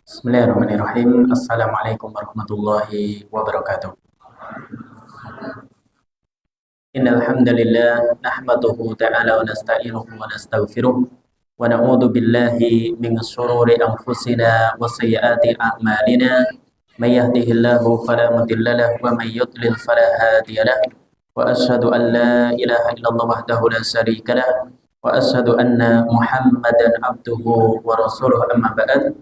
Bismillahirrahmanirrahim. Assalamualaikum warahmatullahi wabarakatuh. Innal hamdalillah nahmaduhu ta'ala wa nasta'inuhu wa nastaghfiruh wa na'udzu billahi min shururi anfusina wa sayyiati a'malina. May yahdihillahu fala mudilla lahu wa may yudlil fala hadiya lahu. Wa asyhadu an la ilaha illallah wahdahu la syarika lahu wa asyhadu anna Muhammadan abduhu wa rasuluhu amma ba'd.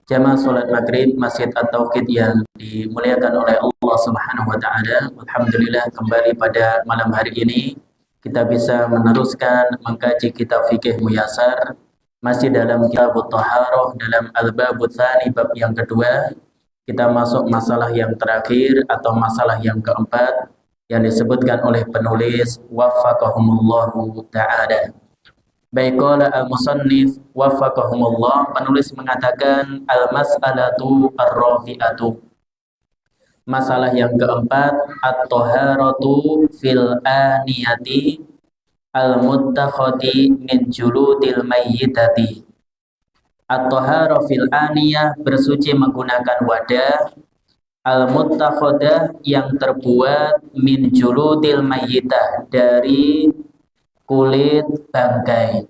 Jamaah salat maghrib Masjid At-Tauhid yang dimuliakan oleh Allah Subhanahu wa taala. Alhamdulillah kembali pada malam hari ini kita bisa meneruskan mengkaji kitab fikih Muyassar masih dalam kitab Thaharah dalam Al-Babut Tsani bab yang kedua. Kita masuk masalah yang terakhir atau masalah yang keempat yang disebutkan oleh penulis waffaqahumullahu taala. Baik, qala al-musannif waffaqahumullah, penulis mengatakan al-mas'alatu ar-rabi'atu. Masalah yang keempat, at-taharatu fil aniyati al-muttakhati min juludil mayyitati. At-tahara fil aniyah, bersuci menggunakan wadah, al-muttakhadah yang terbuat min juludil mayyitah, dari kulit bangkai.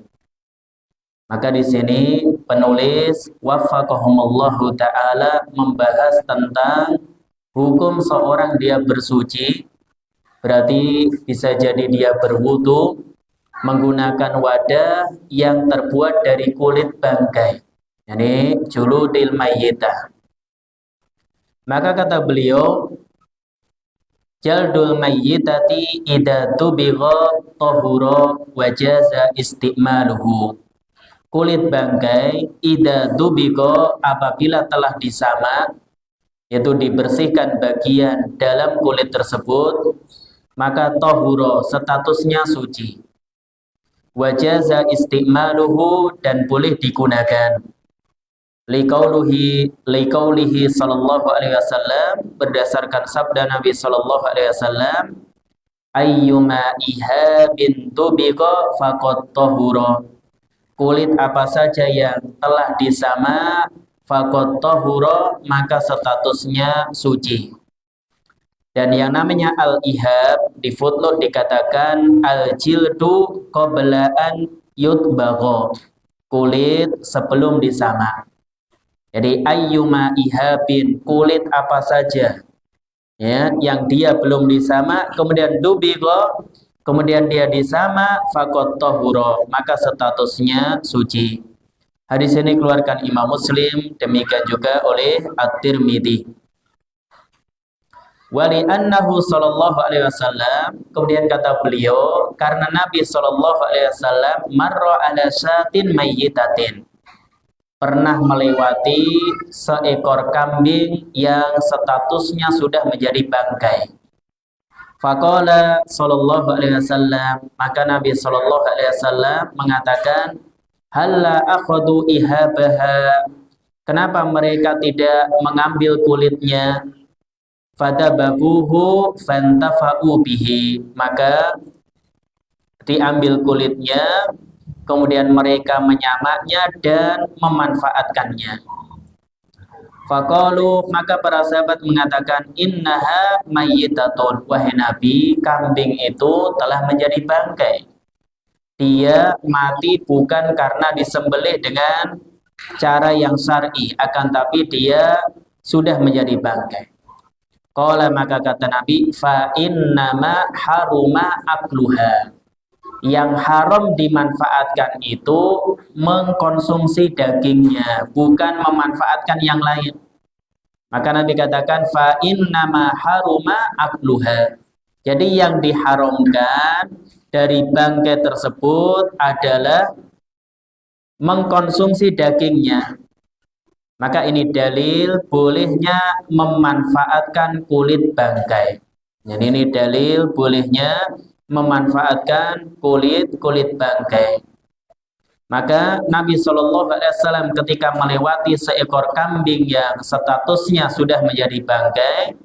Maka di sini penulis waffaqahumullahu taala membahas tentang hukum seorang dia bersuci, berarti bisa jadi dia berwudu menggunakan wadah yang terbuat dari kulit bangkai, yani juludil mayyitah. Maka kata beliau, jaldul mayyitati idza tubigha tahura wa jaza istimaluhu. Kulit bangkai idza tubigha, apabila telah disamak, yaitu dibersihkan bagian dalam kulit tersebut, maka tahura, statusnya suci. Wa jaza istimaluhu, dan boleh digunakan. Liqaulihi sallallahu alaihi wasallam, berdasarkan sabda Nabi sallallahu alaihi wasallam, ayyuma ihabin tubiqa faqad tahura. Kulit apa saja yang telah disamak, faqad tahura, maka statusnya suci. Dan yang namanya al-ihab di footnote dikatakan al-jildu qabla an yutbagha, kulit sebelum disamak. Jadi ayyuma ihabin, kulit apa saja ya yang dia belum disamak, kemudian dubigha, kemudian dia disamak, faqad tahura, maka statusnya suci. Hadis ini keluarkan Imam Muslim, demikian juga oleh At-Tirmidzi. Wali annahu sallallahu alaihi wasallam, kemudian kata beliau, karena Nabi sallallahu alaihi wasallam marra ala syatin mayyitatin, pernah melewati seekor kambing yang statusnya sudah menjadi bangkai. Faqala sallallahu alaihi wasallam, maka Nabi sallallahu alaihi wasallam mengatakan, halla akhadu ihabaha, kenapa mereka tidak mengambil kulitnya? Fadababuhu fantafa'u bihi, maka diambil kulitnya, kemudian mereka menyamaknya dan memanfaatkannya. Faqalu, maka para sahabat mengatakan, innaha mayyitatun, wahai Nabi, kambing itu telah menjadi bangkai. Dia mati bukan karena disembelih dengan cara yang syar'i, akan tapi dia sudah menjadi bangkai. Qala, maka kata Nabi, fa innama haruma akluha, yang haram dimanfaatkan itu mengkonsumsi dagingnya, bukan memanfaatkan yang lain. Maka Nabi katakan fa innama haruma akluha, jadi yang diharamkan dari bangkai tersebut adalah mengkonsumsi dagingnya. Maka ini dalil bolehnya memanfaatkan kulit bangkai. Jadi ini dalil bolehnya memanfaatkan kulit bangkai. Maka Nabi Shallallahu Alaihi Wasallam ketika melewati seekor kambing yang statusnya sudah menjadi bangkai,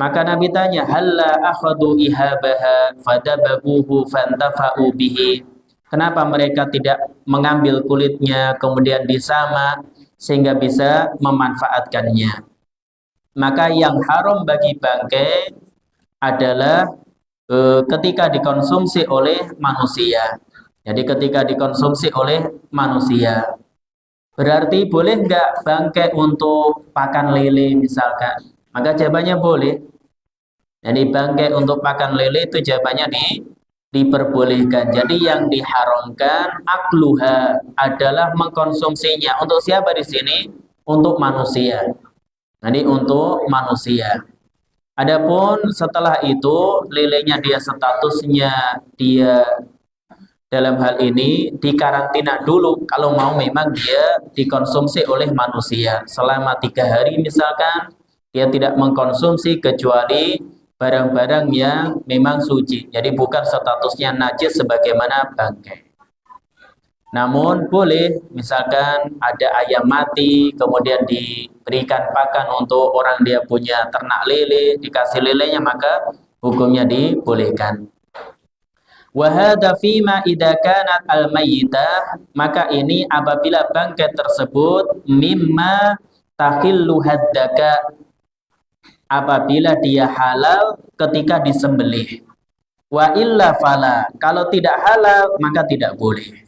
maka Nabi tanya, halla akhadu ihabaha fadababuhu fantafa'u bihi, kenapa mereka tidak mengambil kulitnya kemudian disamak, sehingga bisa memanfaatkannya. Maka yang haram bagi bangkai adalah ketika dikonsumsi oleh manusia. Jadi ketika dikonsumsi oleh manusia, berarti boleh nggak bangkai untuk pakan lele misalkan? Maka jawabannya boleh. Jadi bangkai untuk pakan lele itu jawabannya diperbolehkan. Jadi yang diharamkan akluha adalah mengkonsumsinya. Untuk siapa di sini? Untuk manusia. Jadi untuk manusia. Adapun setelah itu lelenya dia statusnya dia dalam hal ini dikarantina dulu kalau mau memang dia dikonsumsi oleh manusia selama 3 hari misalkan dia tidak mengkonsumsi kecuali barang-barang yang memang suci. Jadi bukan statusnya najis sebagaimana bangkai. Namun boleh misalkan ada ayam mati kemudian diberikan pakan untuk orang dia punya ternak lele, dikasih lelenya maka hukumnya dibolehkan. Wa hadza fima idza kanat al-mayyitah, maka ini apabila bangkai tersebut mimma tahillu haddaka, apabila dia halal ketika disembelih. Wa illa fala, kalau tidak halal maka tidak boleh.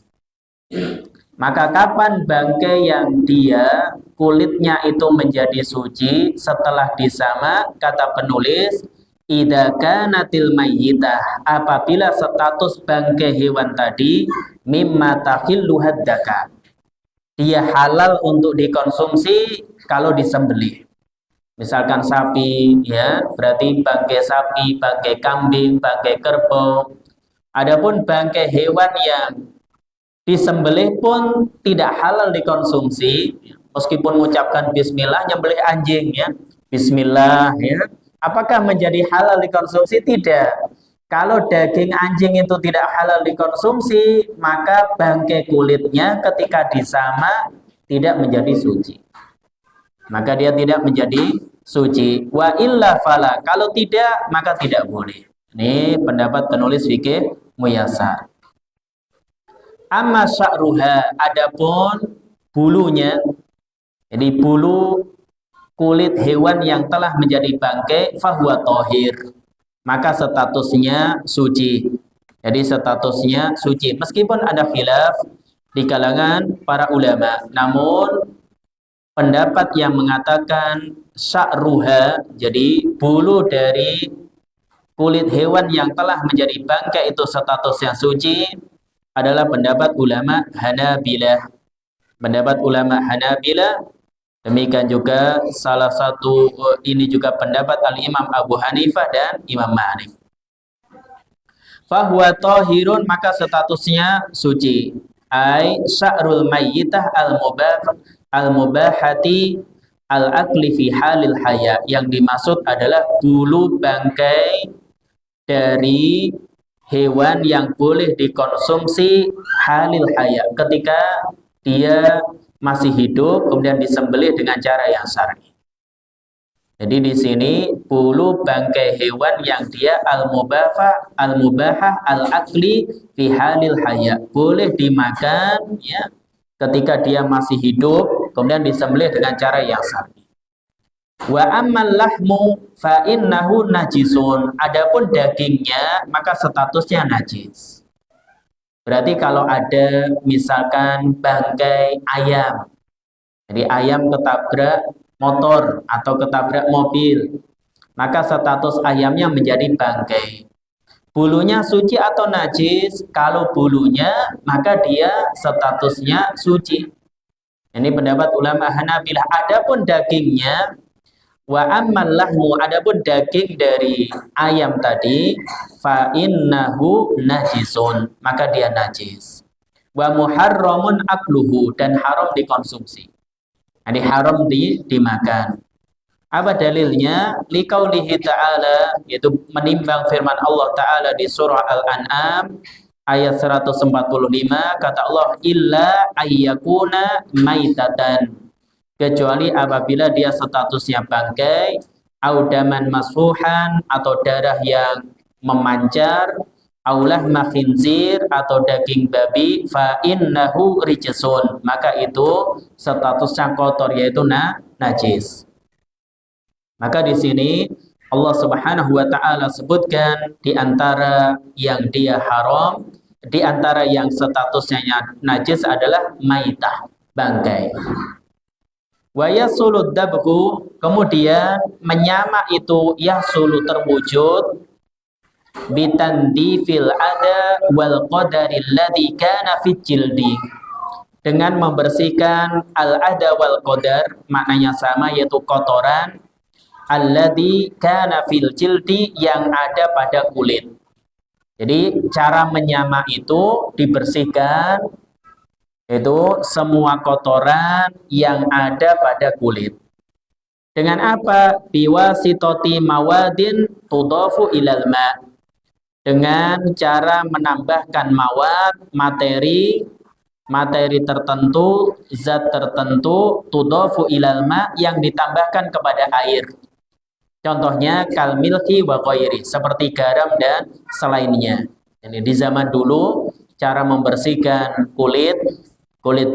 Maka kapan bangkai yang dia kulitnya itu menjadi suci setelah disama? Kata penulis, idza kanatil mayyitah, apabila status bangkai hewan tadi mimma tahillu haddaka, dia halal untuk dikonsumsi kalau disembelih. Misalkan sapi, ya, berarti bangkai sapi, bangkai kambing, bangkai kerbau. Adapun bangkai hewan yang disembelih pun tidak halal dikonsumsi, meskipun mengucapkan bismillah, nyembelih anjing ya, bismillah ya. Apakah menjadi halal dikonsumsi? Tidak. Kalau daging anjing itu tidak halal dikonsumsi, maka bangkai kulitnya ketika disama tidak menjadi suci. Maka dia tidak menjadi suci. Wa illa fala, kalau tidak maka tidak boleh. Ini pendapat penulis fikih Muyassar. Amma sya'ruha, adapun bulunya, jadi bulu kulit hewan yang telah menjadi bangkai, fahuwa tohir, maka statusnya suci. Jadi statusnya suci, meskipun ada khilaf di kalangan para ulama. Namun pendapat yang mengatakan sya'ruha, jadi bulu dari kulit hewan yang telah menjadi bangkai itu statusnya suci, adalah pendapat ulama Hanabilah. Pendapat ulama Hanabilah, demikian juga salah satu ini juga pendapat Al-Imam Abu Hanifah dan Imam Malik. Fahuwa tahirun, maka statusnya suci. Ai sya'rul mayyitah al-mubahati al-akli fi halil haya. Yang dimaksud adalah bulu bangkai dari hewan yang boleh dikonsumsi halil haya, ketika dia masih hidup kemudian disembelih dengan cara yang syar'i. Jadi di sini bulu bangkai hewan yang dia al-mubahah al-akli fi halil haya, boleh dimakan ya ketika dia masih hidup kemudian disembelih dengan cara yang syar'i. Wa ammal lahmu fa innahu najisun, adapun dagingnya maka statusnya najis. Berarti kalau ada misalkan bangkai ayam, jadi ayam ketabrak motor atau ketabrak mobil, maka status ayamnya menjadi bangkai. Bulunya suci atau najis? Kalau bulunya maka dia statusnya suci. Ini pendapat ulama Hanabilah. Adapun dagingnya, wa ammal lahmu, adapun daging dari ayam tadi, fa innahu najisun, maka dia najis. Wa muharramun akluhu, dan haram dikonsumsi. Jadi haram dimakan. Apa dalilnya? Liqaulihi ta'ala, yaitu menimbang firman Allah Ta'ala di surah Al-An'am ayat 145, kata Allah, illa ayyakuna maitatan, kecuali apabila dia statusnya bangkai, audaman masfuhan, atau darah yang memancar, aulah khinzir atau daging babi fa innahu rijsun, maka itu statusnya kotor, yaitu najis. Maka di sini Allah Subhanahu wa taala sebutkan di antara yang dia haram, di antara yang statusnya najis adalah maitah, bangkai. Wa yasulud dabhu, kemudian menyama itu yasulu terwujud bitandifil ada wal qadaril ladzi kana fi jildi, dengan membersihkan al ada wal qadar, maknanya sama, yaitu kotoran, alladzi kana fil jildi, yang ada pada kulit. Jadi cara menyama itu dibersihkan, itu semua kotoran yang ada pada kulit. Dengan apa? Biwasitoti mawadin tudafu ilal ma', dengan cara menambahkan mawad, materi tertentu, zat tertentu, tudafu ilal ma', yang ditambahkan kepada air. Contohnya kal milki wa ghairi, seperti garam dan selainnya. Jadi di zaman dulu cara membersihkan kulit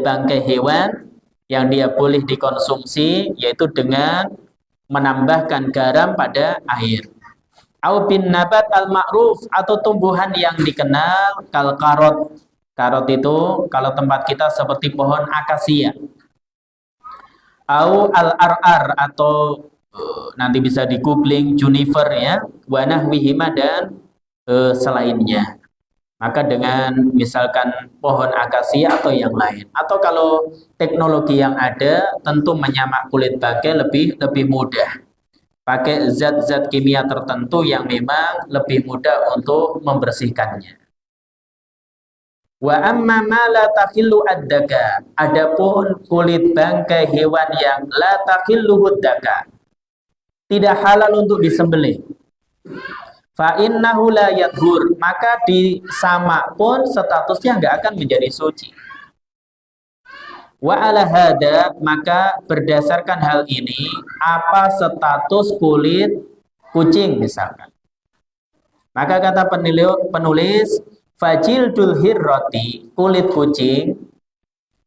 bangkai hewan yang dia boleh dikonsumsi yaitu dengan menambahkan garam pada air. Au bin nabat al ma'ruf, atau tumbuhan yang dikenal, kal karot. Karot itu kalau tempat kita seperti pohon akasia. Au al ar atau nanti bisa di googling juniper ya, wanah wihima dan selainnya. Maka dengan misalkan pohon akasia atau yang lain, atau kalau teknologi yang ada tentu menyamak kulit bangkai lebih mudah, pakai zat-zat kimia tertentu yang memang lebih mudah untuk membersihkannya. Wa amma ma la takhillu ad-daka, adapun kulit bangkai hewan yang la takhillu ad-daka, tidak halal untuk disembelih, fa innahu la yadhur, maka disamak pun statusnya enggak akan menjadi suci. Wa ala hada, maka berdasarkan hal ini, apa status kulit kucing misalkan, maka kata penulis fajildul hirrati, kulit kucing,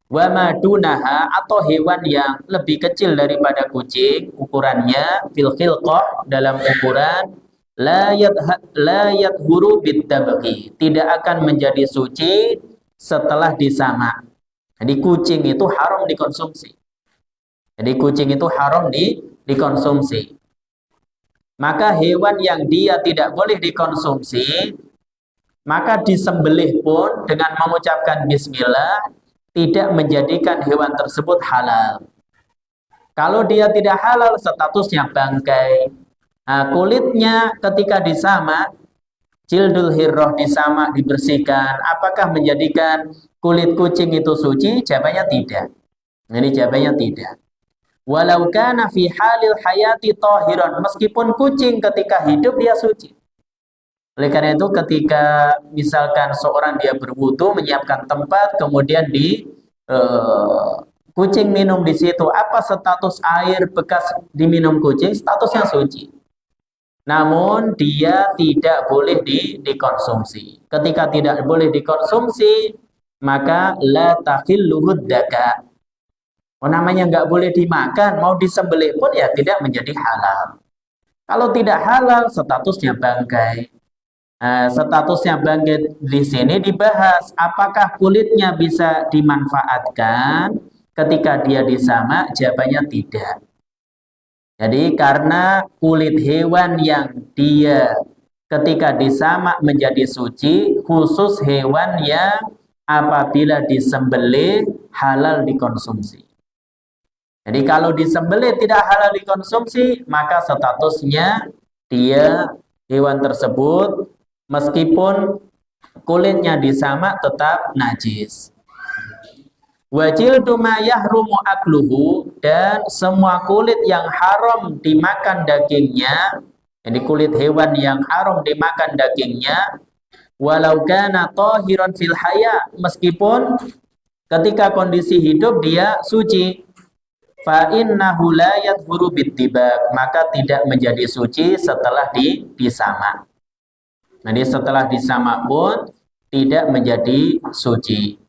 wa madunaha, atau hewan yang lebih kecil daripada kucing ukurannya, fil khilqah, dalam ukuran, la yadhuru bidabghi, tidak akan menjadi suci setelah disamak. Jadi kucing itu haram dikonsumsi. Dikonsumsi. Maka hewan yang dia tidak boleh dikonsumsi, maka disembelih pun dengan mengucapkan bismillah tidak menjadikan hewan tersebut halal. Kalau dia tidak halal, statusnya bangkai. Nah, kulitnya ketika disamak, jildul hirroh disamak, dibersihkan, apakah menjadikan kulit kucing itu suci? Jawabannya tidak. Jadi jawabannya tidak. Walau kana fi halil hayati tahiran, meskipun kucing ketika hidup dia suci. Oleh karena itu ketika misalkan seorang dia berwudu, menyiapkan tempat, kemudian kucing minum di situ, apa status air bekas diminum kucing? Statusnya suci. Namun dia tidak boleh dikonsumsi. Ketika tidak boleh dikonsumsi, maka la takhilluhud daka. Namanya nggak boleh dimakan, mau disembelih pun ya tidak menjadi halal. Kalau tidak halal, statusnya bangkai. Statusnya bangkai di sini dibahas, apakah kulitnya bisa dimanfaatkan ketika dia disamak? Jawabannya tidak. Jadi karena kulit hewan yang dia ketika disamak menjadi suci, khusus hewan yang apabila disembelih halal dikonsumsi. Jadi kalau disembelih tidak halal dikonsumsi, maka statusnya dia, hewan tersebut, meskipun kulitnya disamak tetap najis. Wajildu ma yahrumu akluhu, dan semua kulit yang haram dimakan dagingnya, jadi kulit hewan yang haram dimakan dagingnya, walau kana tahiran fil haya, meskipun ketika kondisi hidup dia suci, fa innahu la yadhuru bittibak, maka tidak menjadi suci setelah disamak. Jadi setelah disamak pun tidak menjadi suci.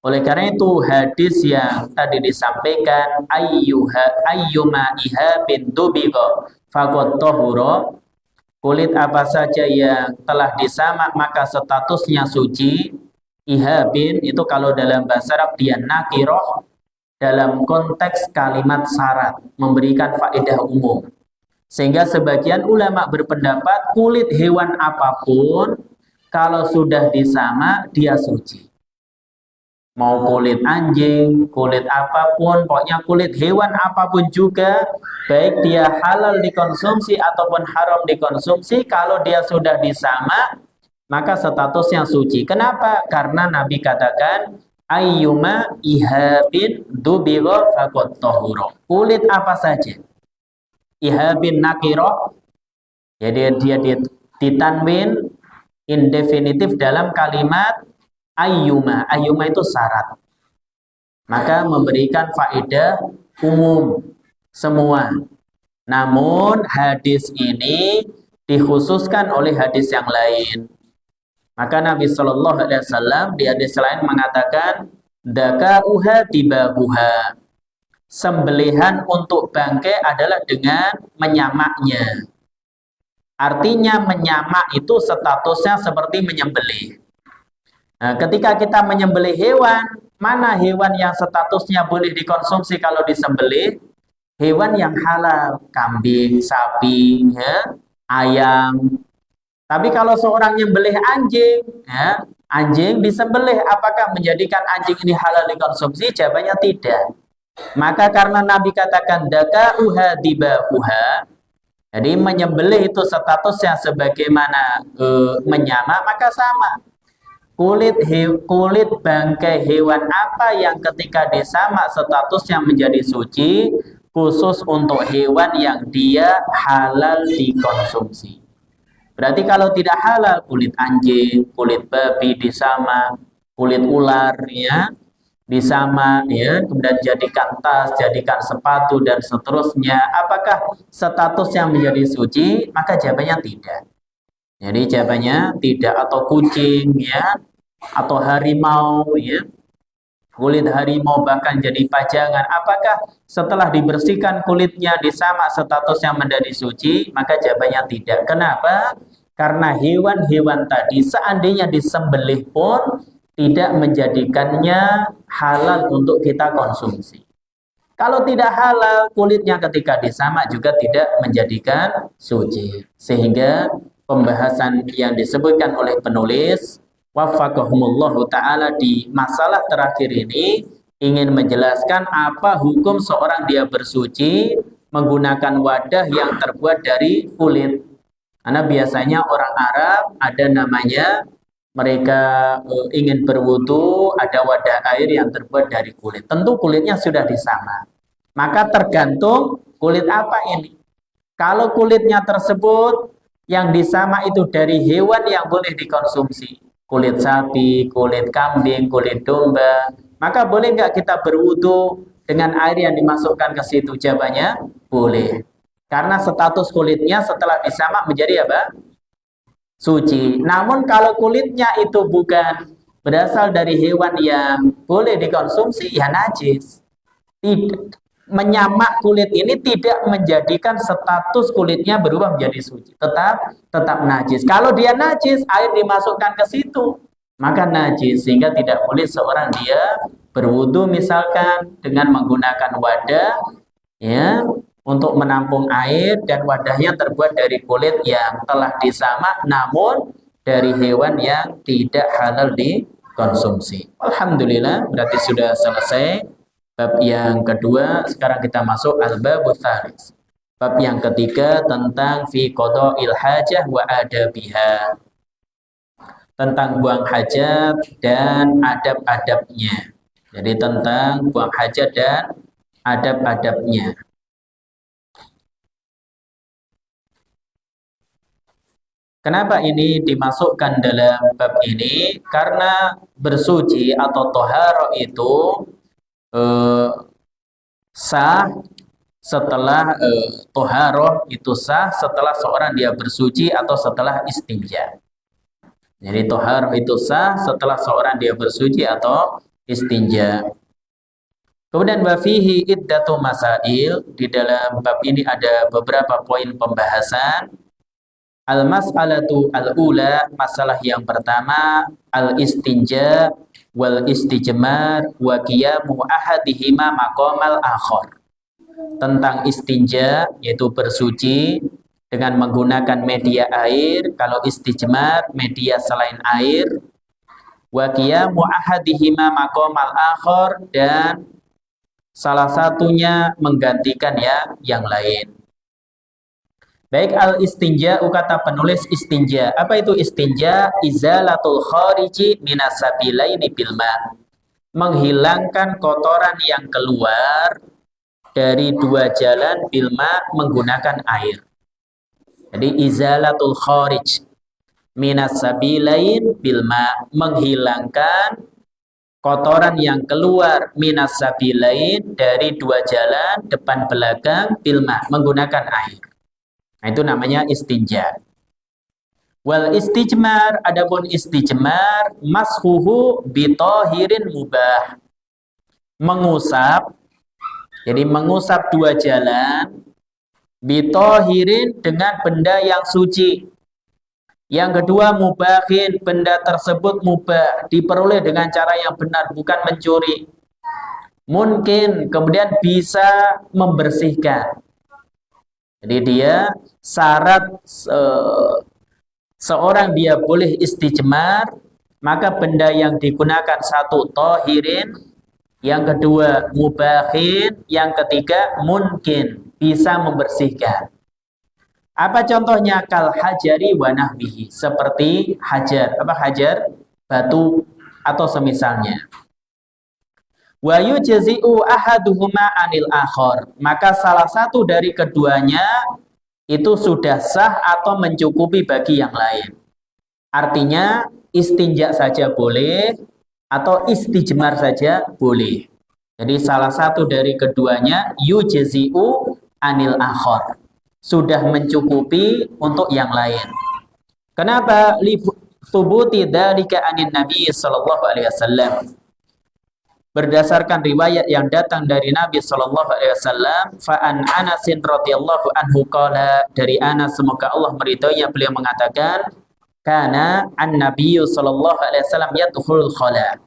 Oleh karena itu hadis yang tadi disampaikan ayyuma ihabin dubigo faqad tahura, kulit apa saja yang telah disamak maka statusnya suci. Ihabin itu kalau dalam bahasa Arab dia nakiroh dalam konteks kalimat syarat, memberikan faedah umum. Sehingga sebagian ulama berpendapat kulit hewan apapun kalau sudah disamak dia suci. Mau kulit anjing, kulit apapun, pokoknya kulit hewan apapun juga, baik dia halal dikonsumsi ataupun haram dikonsumsi, kalau dia sudah disamak, maka statusnya suci. Kenapa? Karena Nabi katakan, ayyuma ihabin dubigha faqad tahura. Kulit apa saja. Ihabin nakiro, jadi dia ditanwin indefinitif dalam kalimat ayyuma. Ayyuma itu syarat. Maka memberikan faedah umum semua. Namun hadis ini dikhususkan oleh hadis yang lain. Maka Nabi Shallallahu Alaihi Wasallam di hadis lain mengatakan dakauha tibabuha. Sembelihan untuk bangkai adalah dengan menyamaknya. Artinya menyamak itu statusnya seperti menyembelih. Nah, ketika kita menyembelih hewan, mana hewan yang statusnya boleh dikonsumsi kalau disembelih? Hewan yang halal, kambing, sapi, ya, ayam. Tapi kalau seorang nyembelih anjing, ya, anjing disembelih, apakah menjadikan anjing ini halal dikonsumsi? Jawabannya tidak. Maka karena Nabi katakan dakauha dibahuha, jadi menyembelih itu statusnya sebagaimana menyamak, maka sama. Kulit bangkai hewan apa yang ketika disamak statusnya menjadi suci, khusus untuk hewan yang dia halal dikonsumsi. Berarti kalau tidak halal, kulit anjing, kulit babi disamak, kulit ular ya disamak, ya, kemudian jadikan tas, jadikan sepatu dan seterusnya. Apakah statusnya menjadi suci? Maka jawabannya tidak. Jadi jawabannya tidak. Atau kucing, ya, atau harimau, ya, kulit harimau bahkan jadi pajangan. Apakah setelah dibersihkan kulitnya disamak statusnya menjadi suci? Maka jawabannya tidak. Kenapa? Karena hewan-hewan tadi seandainya disembelih pun tidak menjadikannya halal untuk kita konsumsi. Kalau tidak halal, kulitnya ketika disamak juga tidak menjadikan suci. Sehingga pembahasan yang disebutkan oleh penulis waffaqahumullahu ta'ala di masalah terakhir ini ingin menjelaskan apa hukum seorang dia bersuci menggunakan wadah yang terbuat dari kulit. Karena biasanya orang Arab ada namanya, mereka ingin berwudu, ada wadah air yang terbuat dari kulit. Tentu kulitnya sudah disamak. Maka tergantung kulit apa ini. Kalau kulitnya tersebut yang disamak itu dari hewan yang boleh dikonsumsi, kulit sapi, kulit kambing, kulit domba, maka boleh nggak kita berwudu dengan air yang dimasukkan ke situ? Jawabannya boleh. Karena status kulitnya setelah disamak menjadi apa? Suci. Namun kalau kulitnya itu bukan berasal dari hewan yang boleh dikonsumsi, ya najis. Menyamak kulit ini tidak menjadikan status kulitnya berubah menjadi suci. Tetap najis. Kalau dia najis, air dimasukkan ke situ, maka najis. Sehingga tidak boleh seorang dia berwudu misalkan dengan menggunakan wadah, ya, untuk menampung air, dan wadahnya terbuat dari kulit yang telah disamak namun dari hewan yang tidak halal dikonsumsi. Alhamdulillah, berarti sudah selesai bab yang kedua. Sekarang kita masuk al-babul tsalis. Bab yang ketiga tentang fi qada'il hajah wa adabiha. Tentang buang hajat dan adab-adabnya. Jadi tentang buang hajat dan adab-adabnya. Kenapa ini dimasukkan dalam bab ini? Karena bersuci atau toharo itu sah setelah toharoh itu sah setelah seorang dia bersuci atau setelah istinja. Jadi toharoh itu sah setelah seorang dia bersuci atau istinja. Kemudian wafihi iddatu masail, di dalam bab ini ada beberapa poin pembahasan. Al-mas'alatu al-ula, masalah yang pertama, al-istinja wal istijmar wa qiyamu ahadihima maqamal akhar. Tentang istinja, yaitu bersuci dengan menggunakan media air, kalau istijmar media selain air, wa qiyamu ahadihima maqamal akhar, dan salah satunya menggantikan yang lain. Baik, al-istinja, kata penulis istinja. Apa itu istinja? Izalatul khariji minas sabilaini bil ma. Menghilangkan kotoran yang keluar dari dua jalan bil ma menggunakan air. Jadi izalatul kharij minas sabilain bil ma, menghilangkan kotoran yang keluar minas sabilain dari dua jalan depan belakang bil ma menggunakan air. Nah, itu namanya istinja. Wal istijmar, adapun istijmar, mashuhu bitohirin mubah. Mengusap, jadi mengusap dua jalan, bitohirin dengan benda yang suci. Yang kedua mubahin, benda tersebut mubah, diperoleh dengan cara yang benar, bukan mencuri. Mungkin, kemudian bisa membersihkan. Jadi dia syarat seorang dia boleh istijmar, maka benda yang digunakan satu tohirin, yang kedua mubahin, yang ketiga mungkin bisa membersihkan. Apa contohnya? Kal hajari wa nahwihi, seperti hajar. Apa hajar? Batu atau semisalnya. Wa yujzi'u ahaduhuma anil akhar, maka salah satu dari keduanya itu sudah sah atau mencukupi bagi yang lain. Artinya istinja saja boleh atau istijmar saja boleh. Jadi salah satu dari keduanya yujzi'u anil akhar, sudah mencukupi untuk yang lain. Kenapa? Li thubuti dzalika anin Nabi sallallahu alaihi wasallam. Berdasarkan riwayat yang datang dari Nabi sallallahu alaihi wasallam, fa an Anasin radhiyallahu anhu qala, dari Anas semoga Allah meridhoinya, beliau mengatakan, kana an-nabiyyu sallallahu alaihi wasallam yadkhulul khala.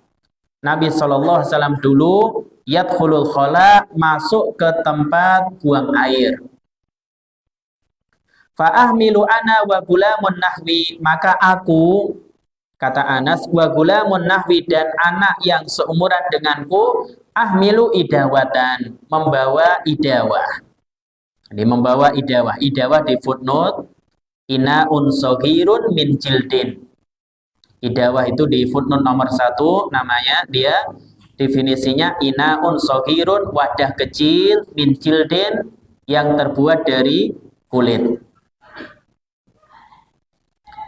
Nabi sallallahu alaihi wasallam dulu yadkhulul khala, masuk ke tempat buang air. Fa ahmilu ana wa gulamun nahwi, maka aku, kata Anas, wa gulamun nahwi, dan anak yang seumuran denganku, ahmilu idawatan, membawa idawah. Jadi membawa idawah. Idawah di footnote, inaun soghirun min jildin. Idawah itu di footnote nomor 1, namanya dia definisinya inaun soghirun, wadah kecil, min jildin, yang terbuat dari kulit.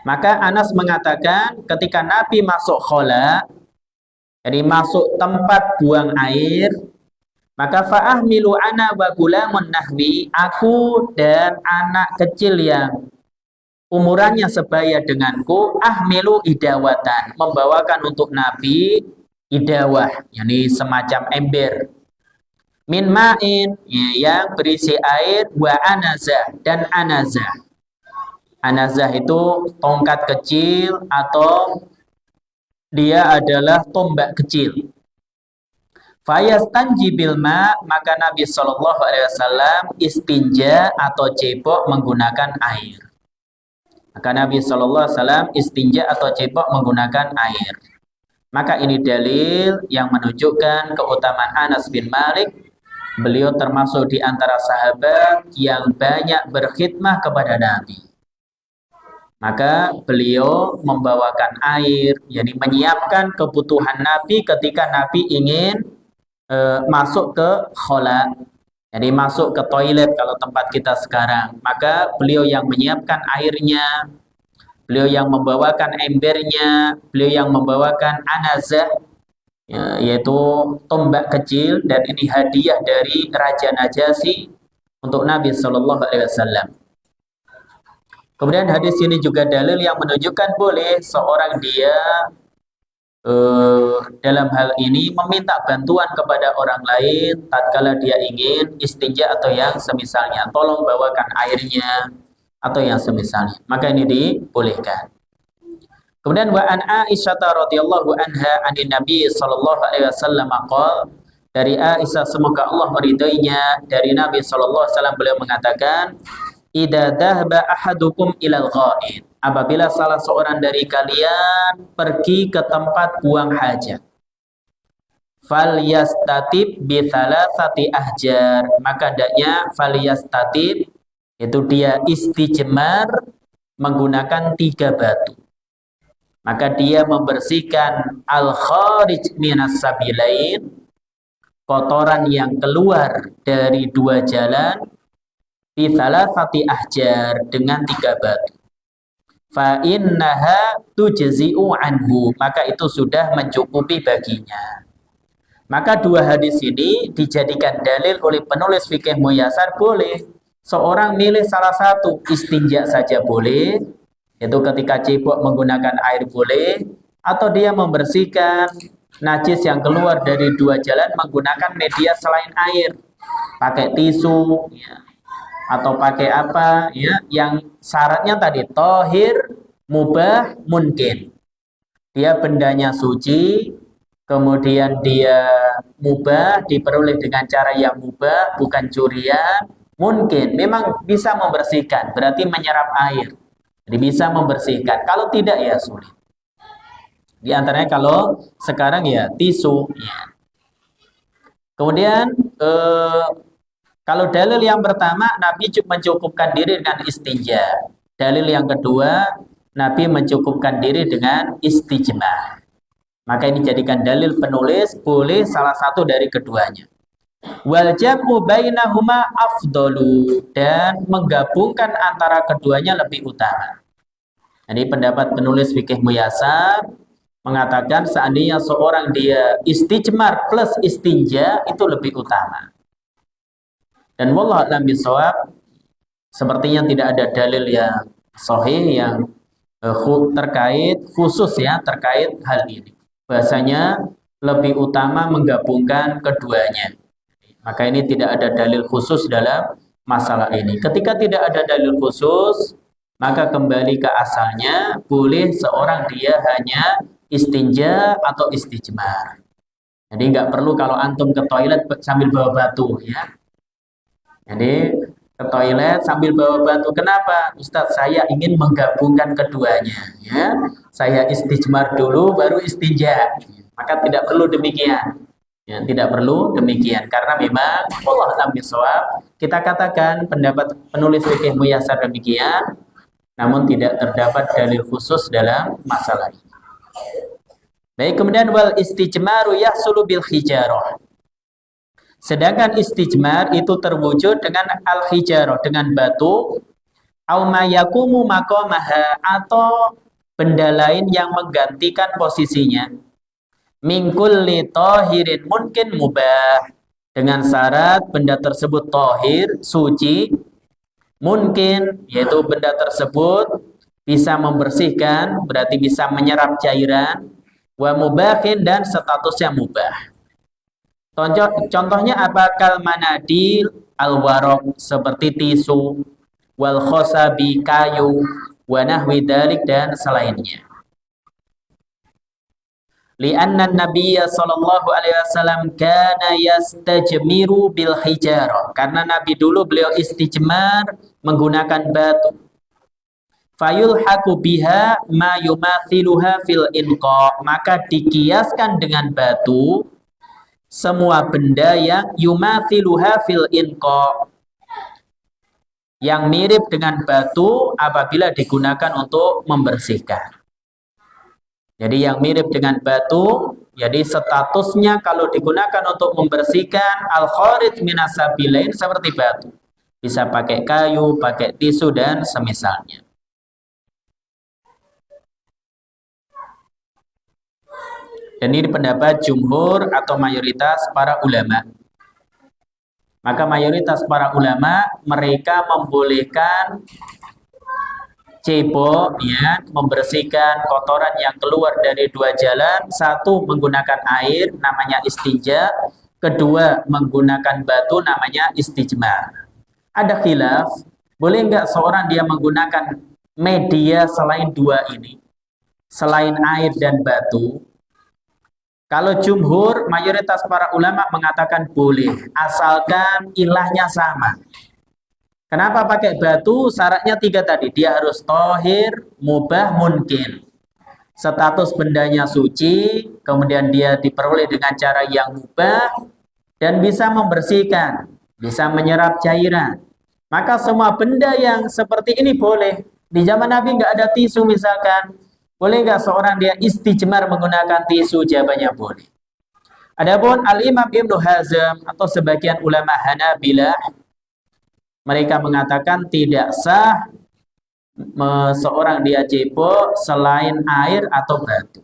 Maka Anas mengatakan ketika Nabi masuk khala, jadi masuk tempat buang air, maka fa'ahmilu ana wa gulamun nahwi, aku dan anak kecil yang umurannya sebaya denganku, ahmilu idawatan, membawakan untuk Nabi idawah, yakni semacam ember, min ma'in, yang berisi air, wa anazah, dan anazah. Anazah itu tongkat kecil atau dia adalah tombak kecil. Fayastanji bil ma, maka Nabi sallallahu alaihi wasallam istinja atau cebok menggunakan air. Maka Nabi sallallahu alaihi wasallam istinja atau cebok menggunakan air. Maka ini dalil yang menunjukkan keutamaan Anas bin Malik. Beliau termasuk di antara sahabat yang banyak berkhidmah kepada Nabi. Maka beliau membawakan air, jadi menyiapkan kebutuhan Nabi ketika Nabi ingin masuk ke khala, jadi masuk ke toilet kalau tempat kita sekarang. Maka beliau yang menyiapkan airnya, beliau yang membawakan embernya, beliau yang membawakan anazah, yaitu tombak kecil, dan ini hadiah dari Raja Najasyi untuk Nabi Shallallahu Alaihi Wasallam. Kemudian hadis ini juga dalil yang menunjukkan boleh seorang dia dalam hal ini meminta bantuan kepada orang lain tatkala dia ingin istinja atau yang semisalnya, tolong bawakan airnya atau yang semisalnya. Maka ini dibolehkan. Kemudian wa an Aisyah radhiyallahu anha anin Nabi sallallahu alaihi wasallam qol, dari Aisyah semoga Allah meridainya, dari Nabi sallallahu alaihi wasallam beliau mengatakan, idza dhahaba ahadukum ilal ghaid, apabila salah seorang dari kalian pergi ke tempat buang hajat, falyastatib bi thalathati ahjar, maka hendaknya falyastatib itu dia istijmar menggunakan 3 batu. Maka dia membersihkan al-kharij minas sabilain, kotoran yang keluar dari 2 jalan, bi thalathati ahjar, dengan 3 batu. Fa innaha tujzi'u anhu, maka itu sudah mencukupi baginya. Maka 2 hadis ini dijadikan dalil oleh penulis fikih Muyasar boleh seorang milih salah satu, istinja saja boleh, itu ketika cebok menggunakan air boleh, atau dia membersihkan najis yang keluar dari 2 jalan menggunakan media selain air, pakai tisu ya, atau pakai apa ya, yang syaratnya tadi tohir, mubah, mungkin. Dia bendanya suci, kemudian dia mubah, diperoleh dengan cara yang mubah, bukan curian, mungkin memang bisa membersihkan, berarti menyerap air. Jadi bisa membersihkan. Kalau tidak ya sulit. Di antaranya kalau sekarang ya tisu. Ya. Kemudian kalau dalil yang pertama Nabi mencukupkan diri dengan istinja. Dalil yang kedua Nabi mencukupkan diri dengan istijmar. Maka ini jadikan dalil penulis boleh salah satu dari keduanya. Wal jam'u bainahuma afdalu, dan menggabungkan antara keduanya lebih utama. Jadi pendapat penulis fikih Muyasar mengatakan seandainya seorang dia istijmar plus istinja itu lebih utama. Dan wallahu a'lam bishawab, sepertinya tidak ada dalil yang sahih yang terkait khusus ya terkait hal ini. Bahasanya lebih utama menggabungkan keduanya. Maka ini tidak ada dalil khusus dalam masalah ini. Ketika tidak ada dalil khusus, maka kembali ke asalnya, boleh seorang dia hanya istinja atau istijmar. Jadi nggak perlu kalau antum ke toilet sambil bawa batu ya. Jadi ke toilet sambil bawa batu. Kenapa? Ustadz, saya ingin menggabungkan keduanya ya. Saya istijmar dulu baru istinja. Maka tidak perlu demikian. Ya, tidak perlu demikian karena memang wallahu a'lam bishawab, kita katakan pendapat penulis fikih Muyasar demikian, namun tidak terdapat dalil khusus dalam masalah ini. Baik, kemudian wal istijmaru yahsulu bil hijarah. Sedangkan istijmar itu terwujud dengan al hijarah, dengan batu, au ma yakumu maqamaha, atau benda lain yang menggantikan posisinya. Min kulli tahirin mungkin mubah, dengan syarat benda tersebut tahir, suci, mungkin yaitu benda tersebut bisa membersihkan, berarti bisa menyerap cairan, wa mubahin, dan statusnya mubah. Contohnya apa? Kal manadil al warok, seperti tisu, wal khosabi, kayu, wa nahwi dalik, dan selainnya. Lianna Nabiyya sallallahu alaihi wasallam kana yastajmiru bil hijarah, karena Nabi dulu beliau istijmar menggunakan batu. Fayulhaqu biha ma yumathiluha fil inqa, maka dikiaskan dengan batu semua benda yang yumathiluha fil inqa, yang mirip dengan batu apabila digunakan untuk membersihkan. Jadi yang mirip dengan batu, jadi statusnya kalau digunakan untuk membersihkan al-kharij minas sabilain seperti batu. Bisa pakai kayu, pakai tisu, dan semisalnya. Dan ini pendapat jumhur atau mayoritas para ulama. Maka mayoritas para ulama mereka membolehkan cebok, ya, membersihkan kotoran yang keluar dari dua jalan. Satu, menggunakan air, namanya istinja. Kedua, menggunakan batu, namanya istijmar. Ada khilaf, boleh nggak seorang dia menggunakan media selain dua ini, selain air dan batu? Kalau jumhur, mayoritas para ulama mengatakan boleh, asalkan ilahnya sama. Kenapa pakai batu? Syaratnya tiga tadi. Dia harus tohir, mubah, mungkin. Status bendanya suci, kemudian dia diperoleh dengan cara yang mubah, dan bisa membersihkan, bisa menyerap cairan. Maka semua benda yang seperti ini boleh. Di zaman Nabi nggak ada tisu misalkan. Boleh nggak seorang dia istijmar menggunakan tisu? Jawabannya boleh. Adapun Al-Imam Ibnu Hazm atau sebagian ulama Hanabilah, mereka mengatakan tidak sah seorang dia cebok selain air atau batu.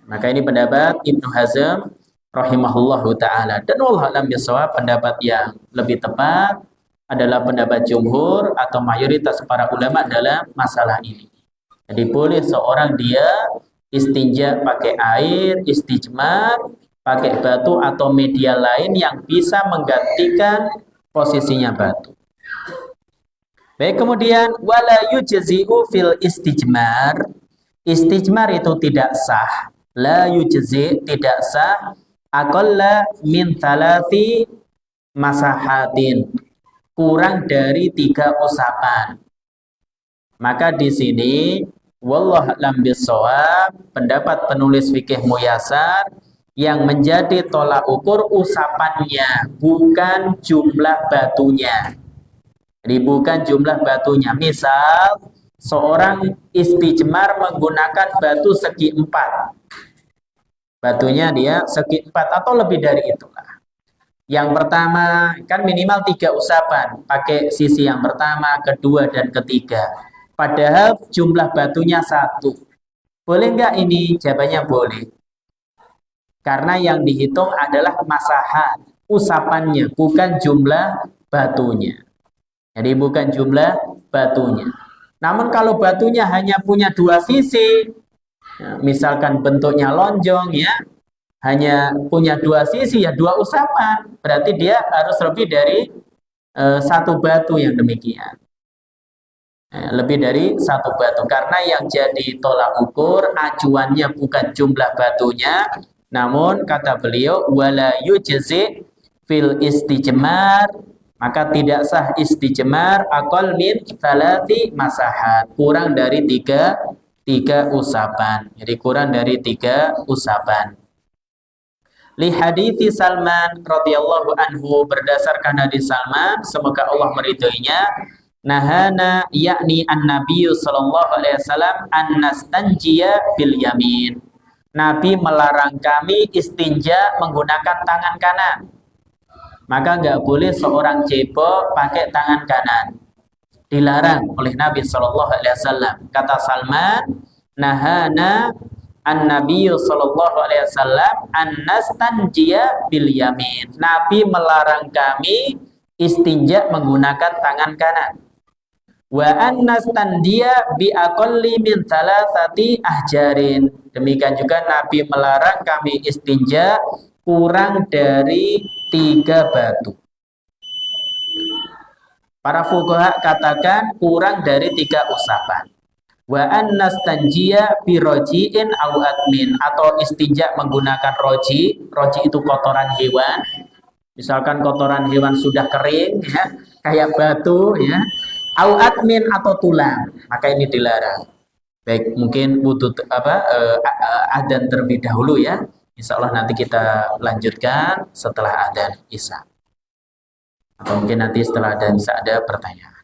Maka ini pendapat Ibnu Hazm rahimahullahu ta'ala. Dan wallahu a'lam bishawab, pendapat yang lebih tepat adalah pendapat jumhur atau mayoritas para ulama dalam masalah ini. Jadi boleh seorang dia istinja pakai air, istijmar, pakai batu atau media lain yang bisa menggantikan posisinya batu. Baik, kemudian wala yujzi'u fil istijmar. Istijmar itu tidak sah. La yujzi, tidak sah, aqalla min thalathi masahatin, kurang dari 3 usapan. Maka di sini wallahu a'lam bishawab, pendapat penulis fikih Muyasar, yang menjadi tolak ukur usapannya, bukan jumlah batunya. Jadi bukan jumlah batunya. Misal seorang istijmar menggunakan batu segi 4, batunya dia segi 4 atau lebih dari itulah. Yang pertama kan minimal 3 usapan, pakai sisi yang pertama, kedua, dan ketiga. Padahal jumlah batunya 1. Boleh nggak ini? Jawabannya boleh. Karena yang dihitung adalah masahat, usapannya, bukan jumlah batunya. Jadi bukan jumlah batunya. Namun kalau batunya hanya punya 2 sisi, misalkan bentuknya lonjong, ya, hanya punya 2 sisi, ya 2 usapan, berarti dia harus lebih dari 1 batu yang demikian. Lebih dari 1 batu, karena yang jadi tolak ukur acuannya bukan jumlah batunya, namun kata beliau wala yujzi fil istijmar, maka tidak sah istijmar aqall min thalathi masahat, kurang dari 3 usapan. Jadi kurang dari 3 usapan. Li hadithi Salman radhiyallahu anhu, berdasarkan hadis Salman, semoga Allah meridhoinya, nahana yakni an-nabiyyu sallallahu alaihi wasallam an nastanjiya bil yamin. Nabi melarang kami istinja menggunakan tangan kanan. Maka nggak boleh seorang cebok pakai tangan kanan. Dilarang oleh Nabi sallallahu alaihi wasallam. Kata Salman, nahana an-nabiyyu sallallahu alaihi wasallam an nastanjiya bil yamin. Nabi melarang kami istinja menggunakan tangan kanan. Wa annastandiya bi aqalli min thalathati ahjarin. Demikian juga Nabi melarang kami istinja kurang dari 3 batu. Para fuqaha katakan kurang dari 3 usapan. Wa annastanjiya bi roji'in aw admin, atau istinja menggunakan roji. Roji itu kotoran hewan. Misalkan kotoran hewan sudah kering, ya, kayak batu, ya, au admin atau tulang, maka ini dilarang. Baik, mungkin butuh adzan terlebih dahulu, ya. Insya Allah nanti kita lanjutkan setelah adzan Isya. Atau mungkin nanti setelah adzan Isya ada pertanyaan.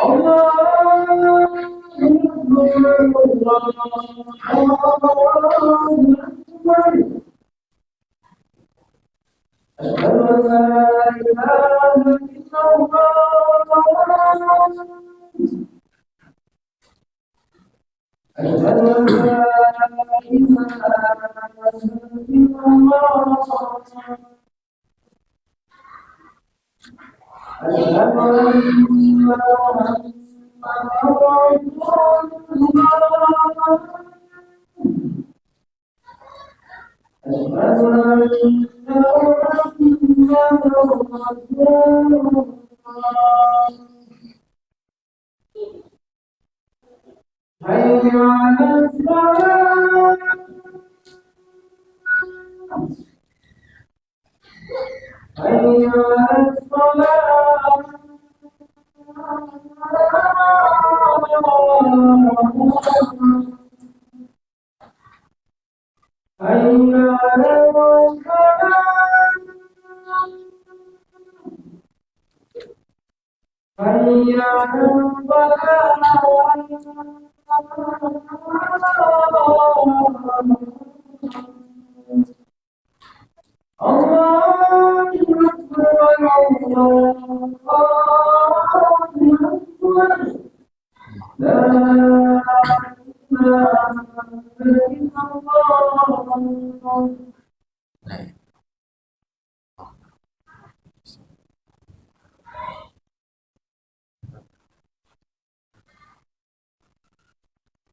Allah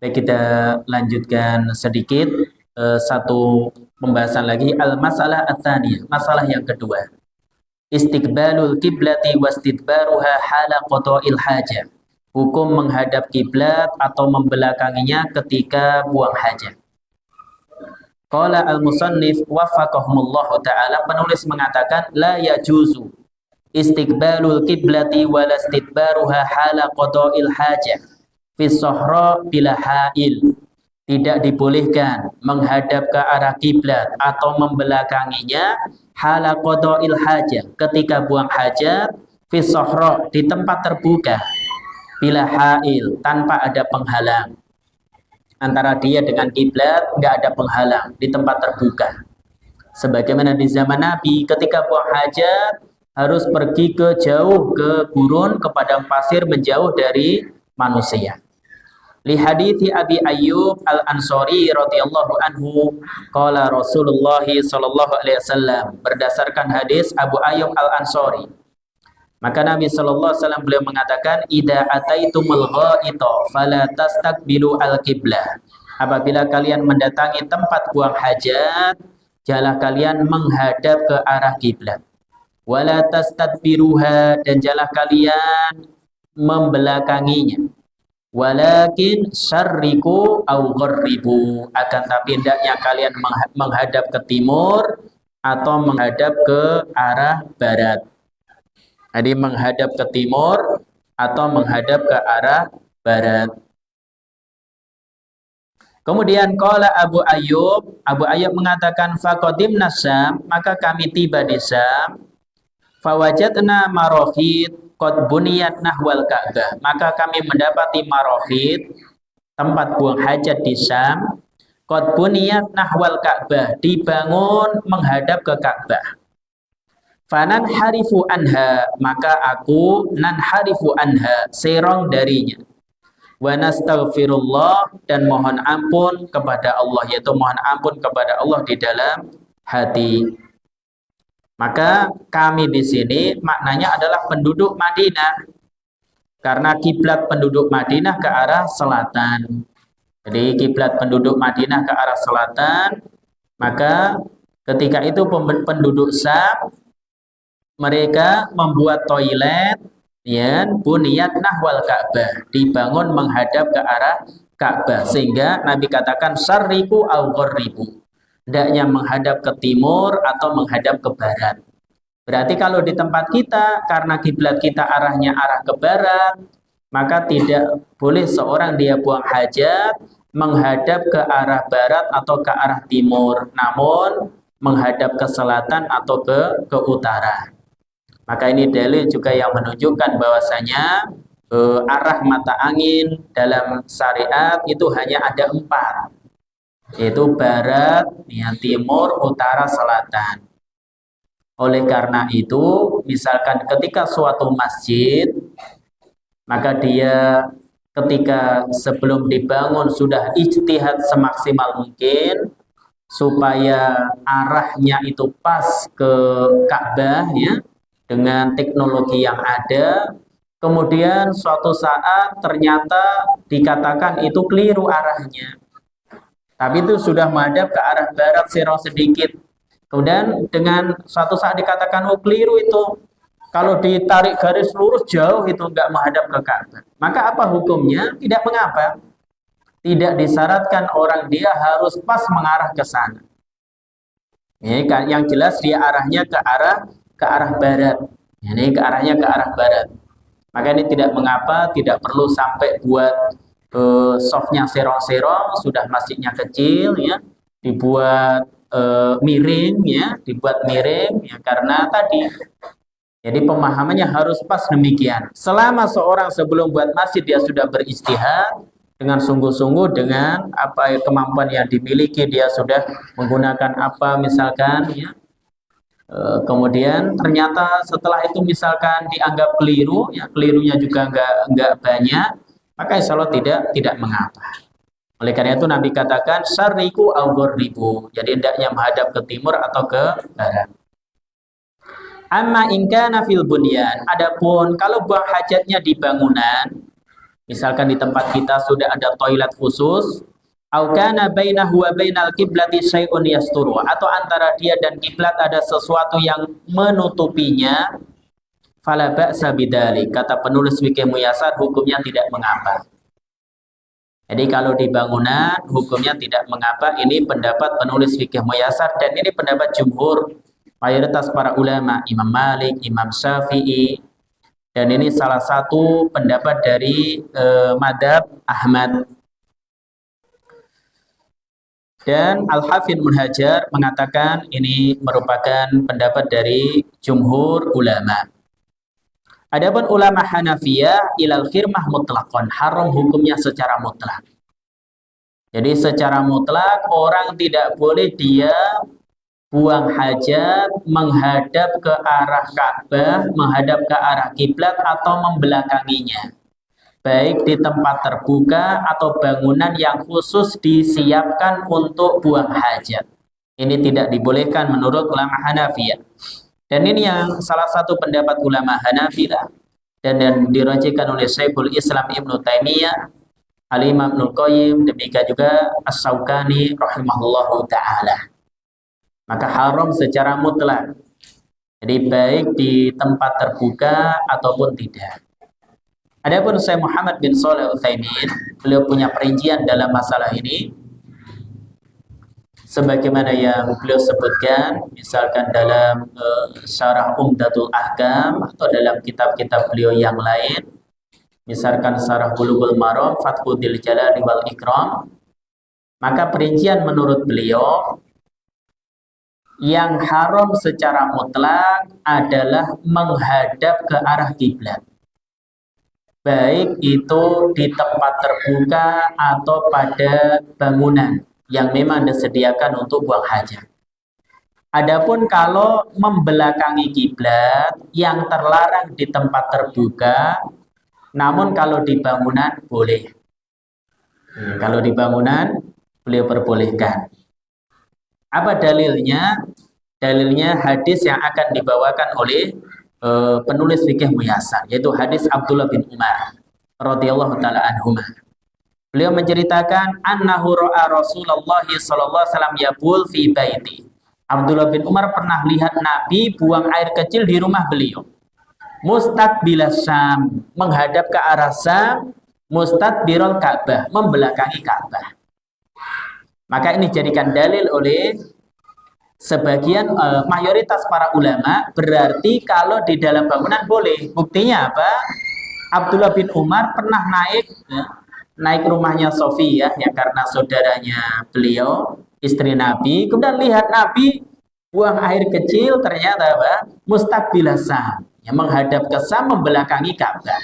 Baik, kita lanjutkan sedikit satu pembahasan lagi, al-masalah ats-tsaniyah, masalah yang kedua. Istiqbalul kiblati wastidbaruha hala qada'il hajah. Hukum menghadap kiblat atau membelakanginya ketika buang hajat. Qala al-musannif waffaqahumullahu ta'ala, penulis mengatakan la yajuzu istiqbalul kiblati walastidbaruha hala qada'il hajah fi sahra bila hail. Tidak dibolehkan menghadap ke arah kiblat atau membelakanginya hala qada'il hajah ketika buang hajat fi sahra di tempat terbuka bila hail tanpa ada penghalang. Antara dia dengan kiblat nggak ada penghalang, di tempat terbuka. Sebagaimana di zaman Nabi ketika buang hajat harus pergi ke jauh ke gurun, ke padang pasir, menjauh dari manusia. Li hadithi Abi Ayyub Al-Ansari radhiyallahu anhu qala Rasulullah sallallahu alaihi wasallam, berdasarkan hadis Abu Ayyub Al-Ansari, maka Nabi sallallahu alaihi wasallam beliau mengatakan idza ataitumul ghaita fala tastaqbilu al-qiblah. Apabila kalian mendatangi tempat buang hajat, janganlah kalian menghadap ke arah kiblat. Wala tastadbiruha, dan janganlah kalian membelakanginya. Walakin syarriku au gharribu, akan tapi hendaknya kalian menghadap ke timur atau menghadap ke arah barat. Jadi menghadap ke timur atau menghadap ke arah barat. Kemudian qala Abu Ayyub mengatakan faqadimna Syam, maka kami tiba di Syam, fawajadna marahid qad buniyat nahwal Ka'bah, maka kami mendapati marahid, tempat buang hajat di Syam, qad buniyat nahwal Ka'bah, dibangun menghadap ke Ka'bah. Fanan harifu anha, maka aku nan harifu anha, serong darinya. Wa nastaghfirullah, dan mohon ampun kepada Allah, yaitu mohon ampun kepada Allah di dalam hati. Maka kami di sini maknanya adalah penduduk Madinah, karena kiblat penduduk Madinah ke arah selatan. Jadi kiblat penduduk Madinah ke arah selatan, maka ketika itu penduduk Syam mereka membuat toilet, ya, buniyat nahwal Ka'bah, dibangun menghadap ke arah Ka'bah, sehingga Nabi katakan syarriku au gharribu, hendaknya menghadap ke timur atau menghadap ke barat. Berarti kalau di tempat kita, karena kiblat kita arahnya arah ke barat, maka tidak boleh seorang dia buang hajat menghadap ke arah barat atau ke arah timur, namun menghadap ke selatan atau ke utara. Maka ini dalil juga yang menunjukkan bahwasanya arah mata angin dalam syariat itu hanya ada 4, yaitu barat, ya, timur, utara, selatan. Oleh karena itu, misalkan ketika suatu masjid, maka dia ketika sebelum dibangun sudah ijtihad semaksimal mungkin supaya arahnya itu pas ke Ka'bah, ya, dengan teknologi yang ada. Kemudian suatu saat ternyata dikatakan itu keliru arahnya, tapi itu sudah menghadap ke arah barat sedikit. Kemudian dengan suatu saat dikatakan oh keliru itu, kalau ditarik garis lurus jauh itu enggak menghadap ke Ka'bah. Maka apa hukumnya? Tidak mengapa. Tidak disyaratkan orang dia harus pas mengarah ke sana. Ini kan yang jelas dia arahnya ke arah barat. Ini ke arahnya ke arah barat. Maka ini tidak mengapa, tidak perlu sampai buat softnya serong-serong, sudah masjidnya kecil, ya, dibuat miring, ya, dibuat miring, ya, karena tadi. Jadi pemahamannya harus pas demikian. Selama seorang sebelum buat masjid dia sudah beristihad dengan sungguh-sungguh, dengan apa kemampuan yang dimiliki, dia sudah menggunakan apa misalkan, ya. Kemudian ternyata setelah itu misalkan dianggap keliru, ya, kelirunya juga enggak banyak, maka insya Allah tidak mengapa. Oleh karena itu Nabi katakan syariku au ghorribu, jadi hendaknya menghadap ke timur atau ke barat. Amma in kana fil bunyan, adapun kalau buang hajatnya di bangunan, misalkan di tempat kita sudah ada toilet khusus, au kana bainahu wa bainal qiblati syai'un yasturu, atau antara dia dan kiblat ada sesuatu yang menutupinya, fala ba'sa bidzalik, kata penulis Fikih Muyassar, hukumnya tidak mengapa. Jadi kalau di bangunan hukumnya tidak mengapa. Ini pendapat penulis Fikih Muyassar dan ini pendapat jumhur mayoritas para ulama, Imam Malik, Imam Syafi'i, dan ini salah satu pendapat dari madhab Ahmad. Dan Al-Hafidz Ibnu Hajar mengatakan ini merupakan pendapat dari jumhur ulama. Adapun ulama Hanafiyah ilal khirmah mutlaqan, haram hukumnya secara mutlak. Jadi secara mutlak orang tidak boleh dia buang hajat menghadap ke arah Ka'bah, menghadap ke arah kiblat atau membelakanginya. Baik di tempat terbuka atau bangunan yang khusus disiapkan untuk buang hajat. Ini tidak dibolehkan menurut ulama Hanafiyah. Dan ini yang salah satu pendapat ulama Hanafilah dan dirajikan oleh Syekhul Islam Ibnu Taimiyah, Al-Imam Ibnu Qayyim, demikian juga As-Syaukani rahimahullahu taala. Maka haram secara mutlak. Jadi baik di tempat terbuka ataupun tidak. Adapun Syekh Muhammad bin Shalih Al-Utsaimin, beliau punya perincian dalam masalah ini. Sebagaimana yang beliau sebutkan, misalkan dalam Syarah Umdatul Ahkam atau dalam kitab-kitab beliau yang lain, misalkan Syarah Bulughul Maram, Fathul Jalali wal Ikram, maka perincian menurut beliau yang haram secara mutlak adalah menghadap ke arah kiblat. Baik itu di tempat terbuka atau pada bangunan yang memang disediakan untuk buang hajat. Adapun kalau membelakangi kiblat yang terlarang di tempat terbuka, namun kalau di bangunan boleh. Kalau di bangunan beliau perbolehkan. Apa dalilnya? Dalilnya hadis yang akan dibawakan oleh penulis Fikih Muyassar, yaitu hadis Abdullah bin Umar radhiyallahu taala anhuma. Beliau menceritakan annahu ra'a Rasulullah sallallahu alaihi wasallam yabul fi baiti. Abdullah bin Umar pernah lihat Nabi buang air kecil di rumah beliau. Mustaqbilas Syam, menghadap ke arah Syam, mustadbirul Ka'bah, membelakangi Ka'bah. Maka ini dijadikan dalil oleh sebagian mayoritas para ulama, berarti kalau di dalam bangunan boleh. Buktinya apa? Abdullah bin Umar pernah naik rumahnya Sofiyah, ya, karena saudaranya beliau, istri Nabi. Kemudian lihat Nabi buang air kecil, ternyata apa? Mustaqbilas Syam, yang menghadap ke Syam, membelakangi Ka'bah.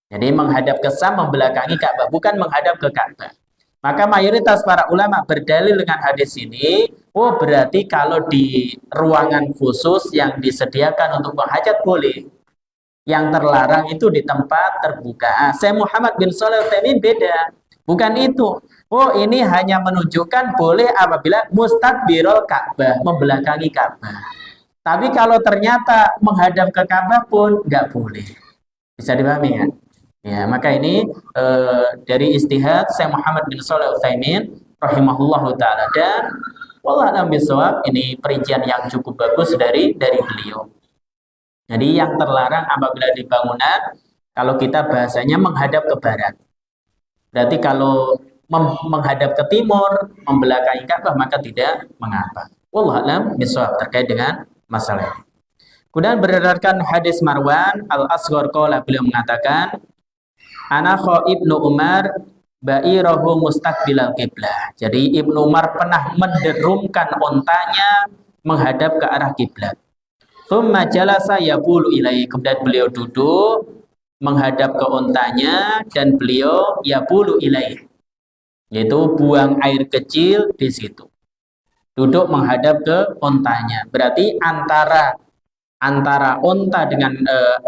Jadi menghadap ke Sam membelakangi Ka'bah, bukan menghadap ke Ka'bah. Maka mayoritas para ulama berdalil dengan hadis ini, oh berarti kalau di ruangan khusus yang disediakan untuk menghajat boleh. Yang terlarang itu di tempat terbuka. Saya Muhammad bin Shalih Al-Utsaimin beda. Bukan itu. Oh ini hanya menunjukkan boleh apabila mustadbirul Ka'bah, membelakangi Ka'bah. Tapi kalau ternyata menghadap ke Ka'bah pun nggak boleh. Bisa dipahami kan? Ya, maka ini dari istihad Syekh Muhammad bin Shalih Al-Utsaimin rahimahullahu taala, dan wallahu a'lam bishawab, ini perincian yang cukup bagus dari beliau. Jadi yang terlarang apabila di bangunan, kalau kita bahasanya menghadap ke barat. Berarti kalau menghadap ke timur, membelakangi Ka'bah, maka tidak mengapa. Wallahu a'lam bishawab terkait dengan masalah ini. Kemudian berdasarkan hadis Marwan Al-Asghar qala, beliau mengatakan, Ana Ibnu Umar ba'irahu mustaqbilal qiblah. Jadi Ibnu Umar pernah menderumkan ontanya menghadap ke arah kiblat. Tsumma jalasa yabulu ilaihi. Kemudian beliau duduk menghadap ke ontanya dan beliau yabulu ilaihi, yaitu buang air kecil di situ. Duduk menghadap ke ontanya. Berarti antara onta dengan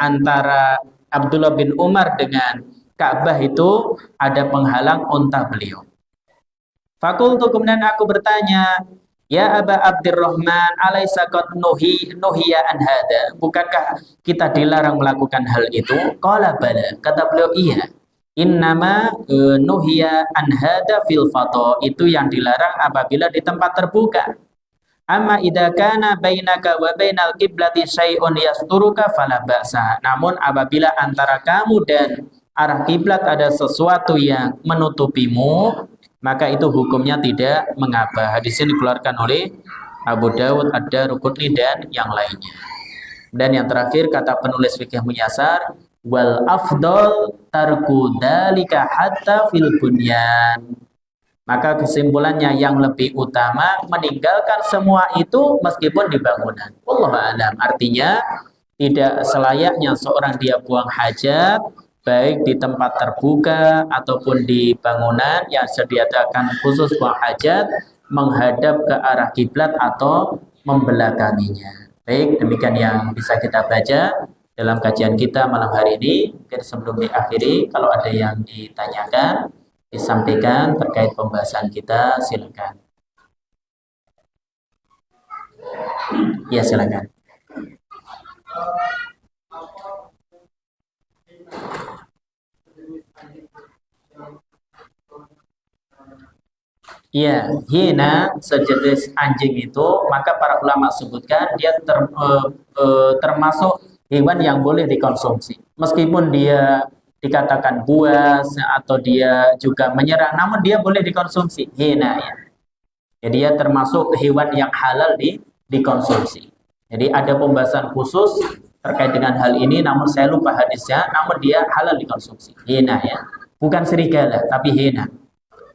antara Abdullah bin Umar dengan Ka'bah itu ada penghalang onta beliau. Fakultu, kemudian aku bertanya, ya Aba Abdurrahman, alaisa qad nuhiya an hada? Bukankah kita dilarang melakukan hal itu? Qala bala, kata beliau iya. Innama nuhiya an hada fil fata, itu yang dilarang apabila di tempat terbuka. Amma idza kana bainaka wa bainal qiblati syai'un yasturuka fala ba'sa. Namun apabila antara kamu dan arah kiblat ada sesuatu yang menutupimu, maka itu hukumnya tidak mengapa. Hadis ini dikeluarkan oleh Abu Dawud, Ad-Darqutni dan yang lainnya. Dan yang terakhir kata penulis fikih Muyassar, wal afdal tarku dzalika hatta fil bunyan. Maka kesimpulannya yang lebih utama meninggalkan semua itu meskipun di bangunan. Wallahu a'lam. Artinya tidak selayaknya seorang dia buang hajat baik di tempat terbuka ataupun di bangunan yang disediakan khusus buang hajat menghadap ke arah kiblat atau membelakanginya. Baik, demikian yang bisa kita baca dalam kajian kita malam hari ini. Mungkin sebelum diakhiri, kalau ada yang ditanyakan, disampaikan terkait pembahasan kita, silakan. Ya, silakan. Ya, hina sejenis anjing itu, maka para ulama sebutkan dia termasuk hewan yang boleh dikonsumsi. Meskipun dia dikatakan buas atau dia juga menyerang, namun dia boleh dikonsumsi. Hina ya. Jadi dia termasuk hewan yang halal dikonsumsi. Jadi ada pembahasan khusus terkait dengan hal ini, namun saya lupa hadisnya, namun dia halal dikonsumsi. Hina ya. Bukan serigala, tapi hina.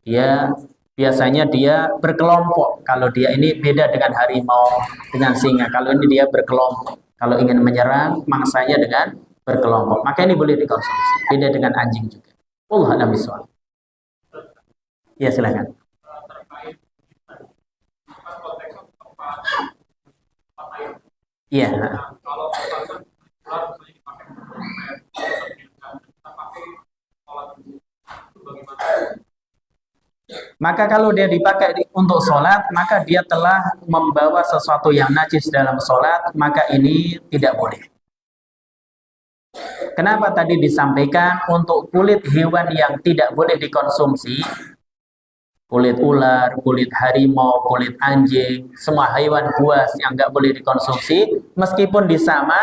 Dia biasanya dia berkelompok. Kalau dia ini beda dengan harimau, dengan singa. Kalau ini dia berkelompok. Kalau ingin menyerang mangsanya dengan berkelompok, maka ini boleh dikonsumsi. Beda dengan anjing juga. Allah a'lam bishawab. Ya, silakan. Iya. Maka kalau dia dipakai untuk sholat, maka dia telah membawa sesuatu yang najis dalam sholat, maka ini tidak boleh. Kenapa tadi disampaikan untuk kulit hewan yang tidak boleh dikonsumsi? Kulit ular, kulit harimau, kulit anjing, semua hewan buas yang nggak boleh dikonsumsi, meskipun disama,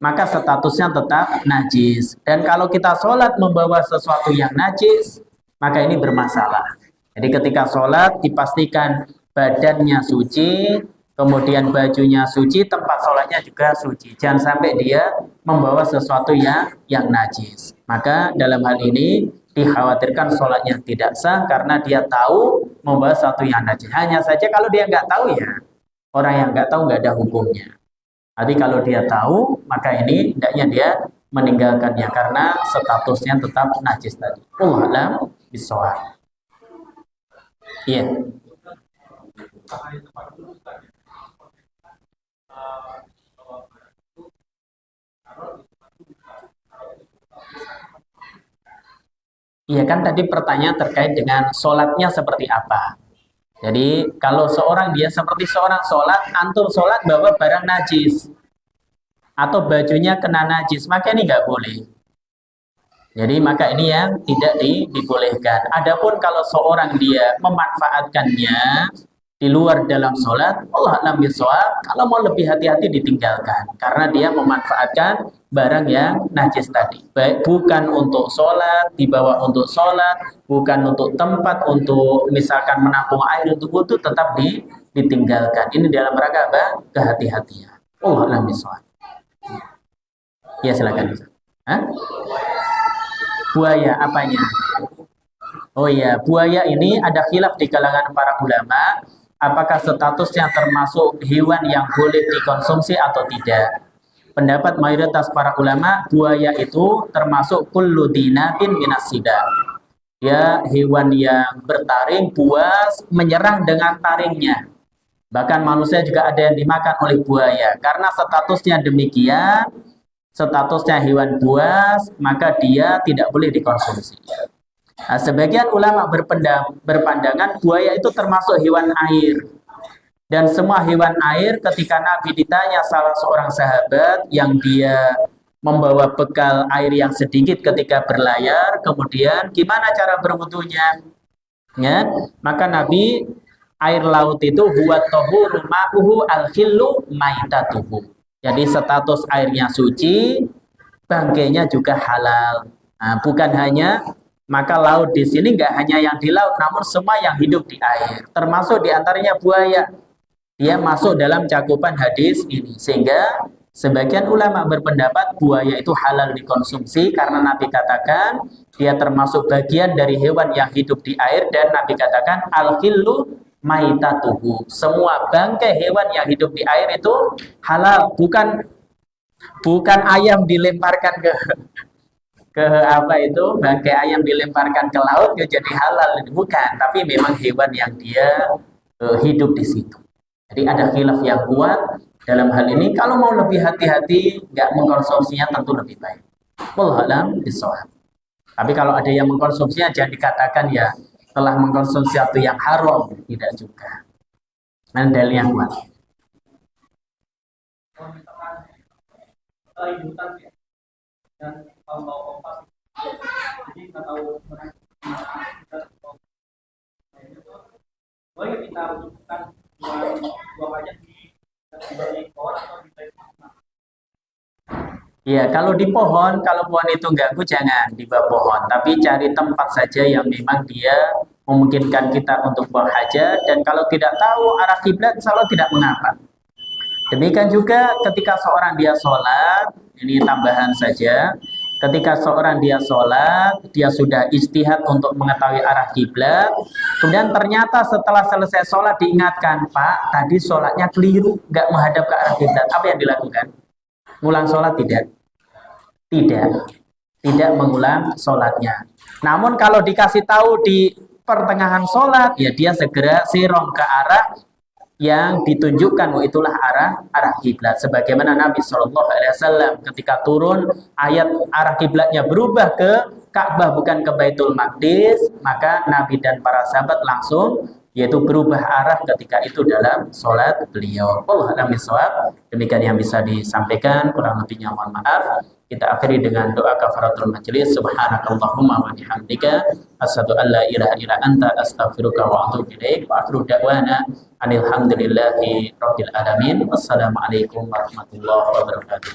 maka statusnya tetap najis. Dan kalau kita sholat membawa sesuatu yang najis, maka ini bermasalah. Jadi ketika sholat dipastikan badannya suci, kemudian bajunya suci, tempat sholatnya juga suci. Jangan sampai dia membawa sesuatu yang najis. Maka dalam hal ini dikhawatirkan sholatnya tidak sah karena dia tahu membawa sesuatu yang najis. Hanya saja kalau dia nggak tahu ya, orang yang nggak tahu nggak ada hukumnya. Tapi kalau dia tahu, maka ini hendaknya dia meninggalkannya karena statusnya tetap najis tadi. Wallahu a'lam bishawab. Iya. Iya kan tadi pertanyaan terkait dengan sholatnya seperti apa. Jadi kalau seorang dia seperti seorang sholat, antum sholat bawa barang najis atau bajunya kena najis, maka ini nggak boleh. Jadi maka ini yang tidak dibolehkan. Adapun kalau seorang dia memanfaatkannya di luar dalam sholat, Allah a'lam bishawab, kalau mau lebih hati-hati ditinggalkan karena dia memanfaatkan barang yang najis tadi. Baik bukan untuk sholat, dibawa untuk sholat, bukan untuk tempat untuk misalkan menampung air untuk wudhu, tetap ditinggalkan. Ini dalam rangka apa? Kehati-hatian. Allah a'lam bishawab. Ya silakan. Hah? Buaya apanya? Oh iya, buaya ini ada khilaf di kalangan para ulama, apakah statusnya termasuk hewan yang boleh dikonsumsi atau tidak. Pendapat mayoritas para ulama, buaya itu termasuk kullu dinabin minas sida. Ya, hewan yang bertaring, buas, menyerang dengan taringnya. Bahkan manusia juga ada yang dimakan oleh buaya. Karena statusnya demikian, statusnya hewan buas, maka dia tidak boleh dikonsumsi. Nah, sebagian ulama berpandangan buaya itu termasuk hewan air. Dan semua hewan air ketika Nabi ditanya salah seorang sahabat yang dia membawa bekal air yang sedikit ketika berlayar, kemudian gimana cara berwudunya? Ya, maka Nabi, air laut itu huwa tahuru ma'uhu al-khillu maitatuhu. Jadi status airnya suci, bangkainya juga halal. Nah, bukan hanya maka laut di sini nggak hanya yang di laut, namun semua yang hidup di air, termasuk diantaranya buaya. Dia masuk dalam cakupan hadis ini, sehingga sebagian ulama berpendapat buaya itu halal dikonsumsi karena Nabi katakan dia termasuk bagian dari hewan yang hidup di air, dan Nabi katakan al-khillu maitatuhu. Semua bangkai hewan yang hidup di air itu halal, bukan ayam dilemparkan ke apa itu, bangkai ayam dilemparkan ke laut ya jadi halal, bukan, tapi memang hewan yang dia hidup di situ. Jadi ada khilaf yang kuat dalam hal ini. Kalau mau lebih hati-hati, nggak mengkonsumsinya tentu lebih baik. Wallahu a'lam bishawab. Tapi kalau ada yang mengkonsumsinya, jangan dikatakan ya telah mengkonsumsi sesuatu yang haram, tidak juga. Dan dalil yang kuat. Ya, kalau di pohon, kalau pohon itu ganggu, jangan di bawah pohon. Tapi cari tempat saja yang memang dia memungkinkan kita untuk buang hajat. Dan kalau tidak tahu arah kiblat, insya Allah tidak mengapa. Demikian juga ketika seorang dia sholat, ini tambahan saja. Ketika seorang dia sholat, dia sudah istihad untuk mengetahui arah kiblat. Kemudian ternyata setelah selesai sholat diingatkan, Pak, tadi sholatnya keliru, nggak menghadap ke arah kiblat. Apa yang dilakukan? Ngulang sholat tidak? Tidak mengulang sholatnya. Namun kalau dikasih tahu di pertengahan sholat, ya dia segera sirong ke arah yang ditunjukkan, itulah arah kiblat. Sebagaimana Nabi Shallallahu Alaihi Wasallam ketika turun ayat arah kiblatnya berubah ke Ka'bah bukan ke Baitul Maqdis, maka Nabi dan para sahabat langsung yaitu berubah arah ketika itu dalam sholat beliau. Wallahu a'lam bishawab. Demikian yang bisa disampaikan, kurang lebihnya mohon maaf. Kita akhiri dengan doa kafaratul majelis. Subhanakallahumma wa bihamdika asyhadu an la ilaha illa anta astaghfiruka wa atubu ilaik. Wa akhiru da'wana alhamdulillahi rabbil alamin. Wassalamualaikum warahmatullahi wabarakatuh.